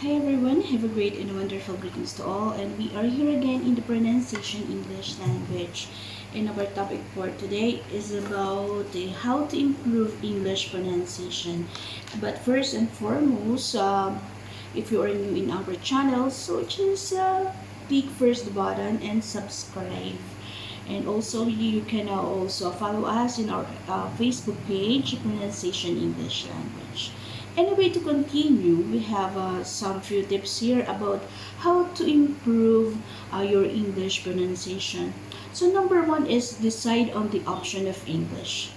Hi everyone, have a great and wonderful greetings to all, and we are here again in the pronunciation English language. And our topic for today is about how to improve English pronunciation. But first and foremost, if you are new in our channel, so just click first the button and subscribe. And also you can also follow us in our Facebook page, Pronunciation English Language. Anyway, to continue, we have some few tips here about how to improve your English pronunciation. So number one is decide on the option of English.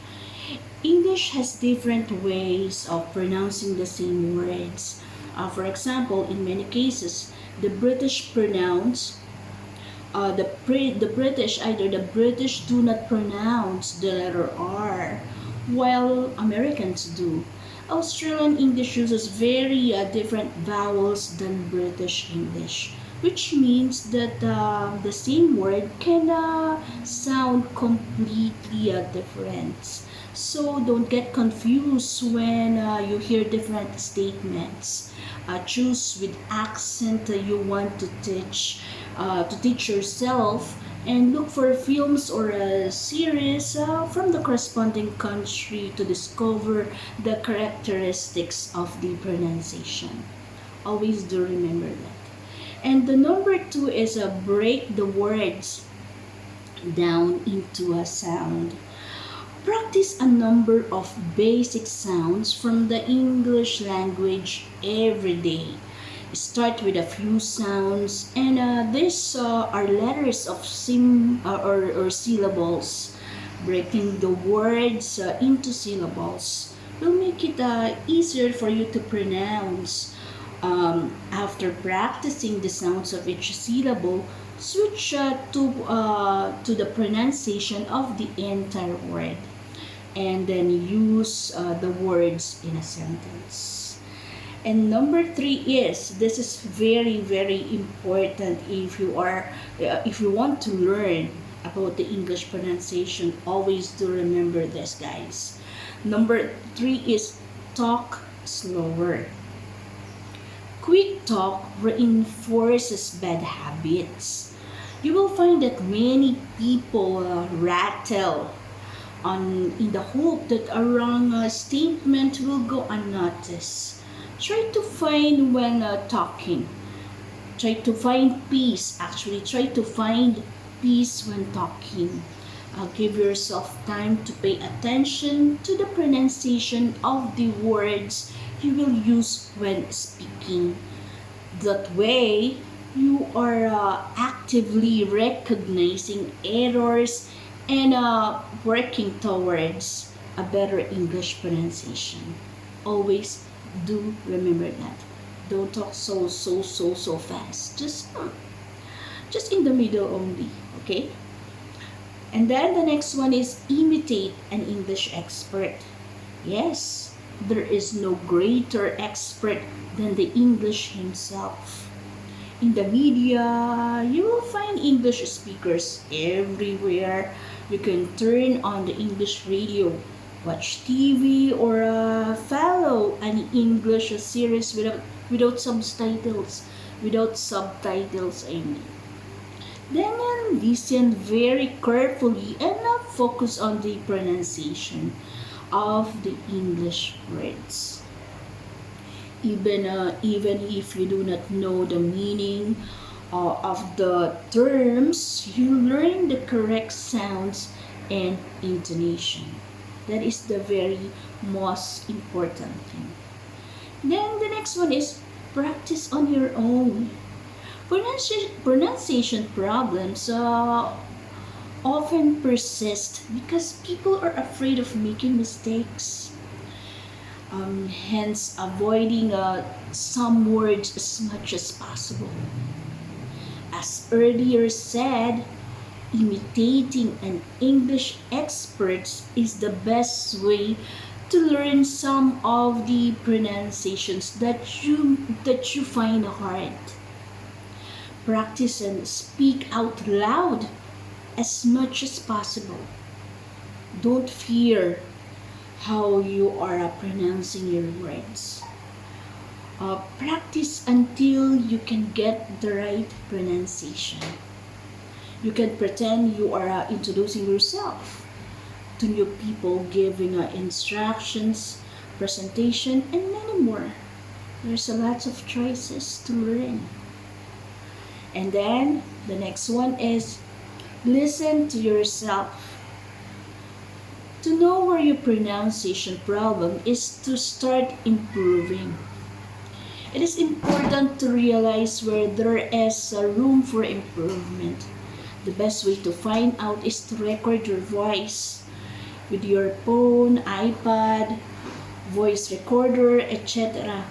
English has different ways of pronouncing the same words. For example, in many cases, the British pronounce the British do not pronounce the letter R, while Americans do. Australian English uses very different vowels than British English, which means that the same word can sound completely different. So don't get confused when you hear different statements. Choose with accent you want to teach yourself, and look for films or a series from the corresponding country to discover the characteristics of the pronunciation. Always do remember that. And the number two is break the words down into a sound. Practice a number of basic sounds from the English language every day. Start with a few sounds, and these are letters of or syllables. Breaking the words into syllables will make it easier for you to pronounce. After practicing the sounds of each syllable, switch to the pronunciation of the entire word, and then use the words in a sentence. And number three is, this is very important if you want to learn about the English pronunciation. Always do remember this, guys. Number three is talk slower. Quick talk reinforces bad habits. You will find that many people rattle on in the hope that a wrong statement will go unnoticed. Try to find when talking. Try to find peace. Actually, try to find peace when talking. Give yourself time to pay attention to the pronunciation of the words you will use when speaking. That way, you are actively recognizing errors and working towards a better English pronunciation. Always do remember that. Don't talk so fast. Just in the middle only, okay? And then the next one is imitate an English expert. Yes, there is no greater expert than the English himself. In the media, you will find English speakers everywhere. You can turn on the English radio, watch TV, or follow an English series without subtitles. Without subtitles, I mean. Then listen very carefully and focus on the pronunciation of the English words. Even if you do not know the meaning of the terms, you learn the correct sounds and intonation. That is the very most important thing. Then the next one is practice on your own. Pronunciation problems often persist because people are afraid of making mistakes. Hence, avoiding some words as much as possible. As earlier said, imitating an English expert is the best way to learn some of the pronunciations that you find hard. Practice and speak out loud as much as possible. Don't fear how you are pronouncing your words. Practice until you can get the right pronunciation. You can pretend you are introducing yourself to new people, giving instructions, presentation, and many more. There's a lot of choices to learn. And then the next one is listen to yourself. To know where your pronunciation problem is to start improving. It is important to realize where there is room for improvement. The best way to find out is to record your voice with your phone, iPad, voice recorder, etc.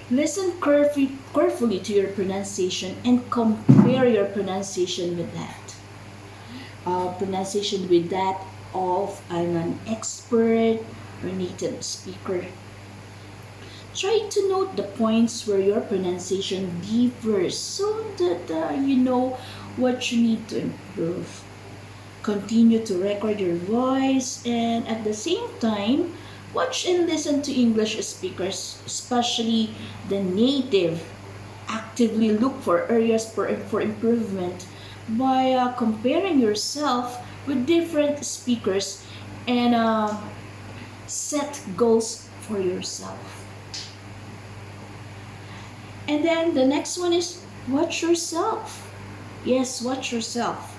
Listen carefully to your pronunciation and compare your pronunciation with that. Pronunciation with that of an expert or native speaker. Try to note the points where your pronunciation differs so that you know what you need to improve. Continue to record your voice and at the same time, watch and listen to English speakers, especially the native. Actively look for areas for improvement by comparing yourself with different speakers and set goals for yourself. And then the next one is watch yourself. Yes, watch yourself.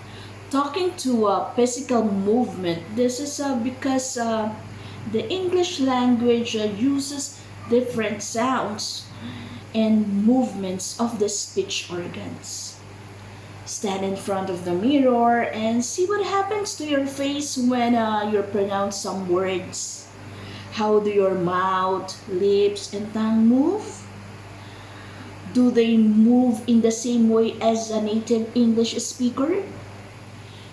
Talking to physical movement, this is because the English language uses different sounds and movements of the speech organs. Stand in front of the mirror and see what happens to your face when you pronounce some words. How do your mouth, lips, and tongue move? Do they move in the same way as a native English speaker?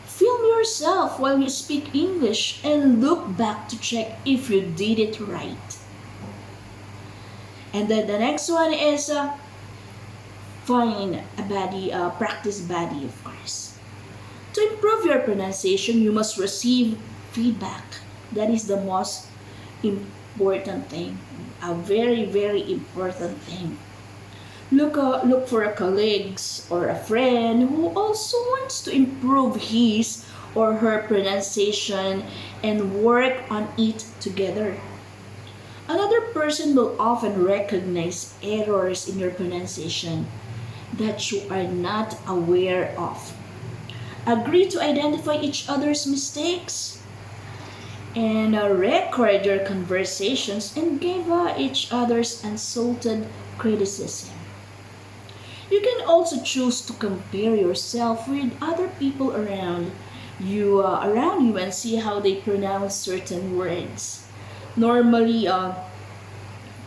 Film yourself while you speak English and look back to check if you did it right. And then the next one is find a body, practice body, of course. To improve your pronunciation, you must receive feedback. That is the most important thing, a very, very important thing. Look for a colleague or a friend who also wants to improve his or her pronunciation and work on it together. Another person will often recognize errors in your pronunciation that you are not aware of. Agree to identify each other's mistakes and record your conversations and give each other's unsalted criticism. You can also choose to compare yourself with other people around you and see how they pronounce certain words. Normally,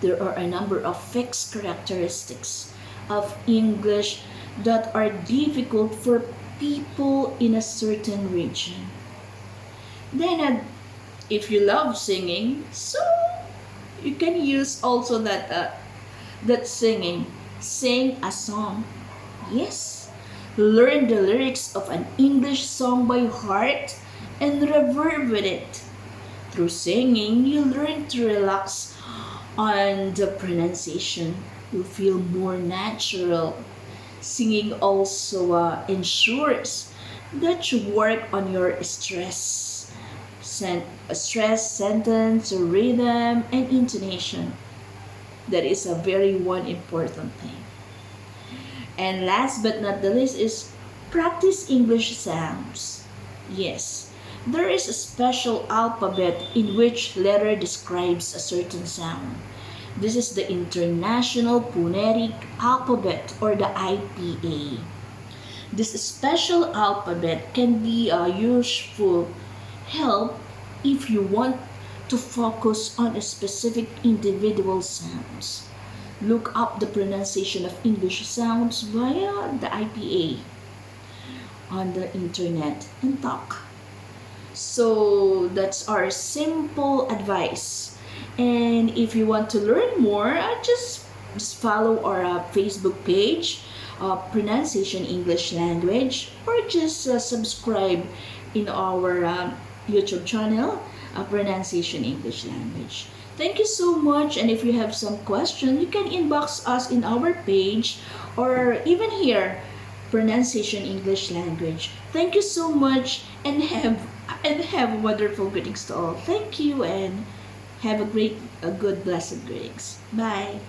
there are a number of fixed characteristics of English that are difficult for people in a certain region. Then, if you love singing, so you can use also that singing. Sing a song. Yes. Learn the lyrics of an English song by heart and reverb with it. Through singing, you learn to relax on the pronunciation. You feel more natural. Singing also ensures that you work on your stress, sentence, rhythm, and intonation. That is a very one important thing. And last but not the least is practice English sounds. Yes, there is a special alphabet in which letter describes a certain sound. This is the International Phonetic Alphabet or the IPA. This special alphabet can be a useful help if you want to focus on a specific individual sounds. Look up the pronunciation of English sounds via the IPA on the internet and talk. So that's our simple advice. And if you want to learn more, just follow our Facebook page, Pronunciation English Language, or just subscribe in our YouTube channel, Pronunciation English Language. Thank you so much. And if you have some question, you can inbox us in our page or even here, Pronunciation English Language. Thank you so much and have wonderful greetings to all. Thank you and have a good blessed greetings. Bye.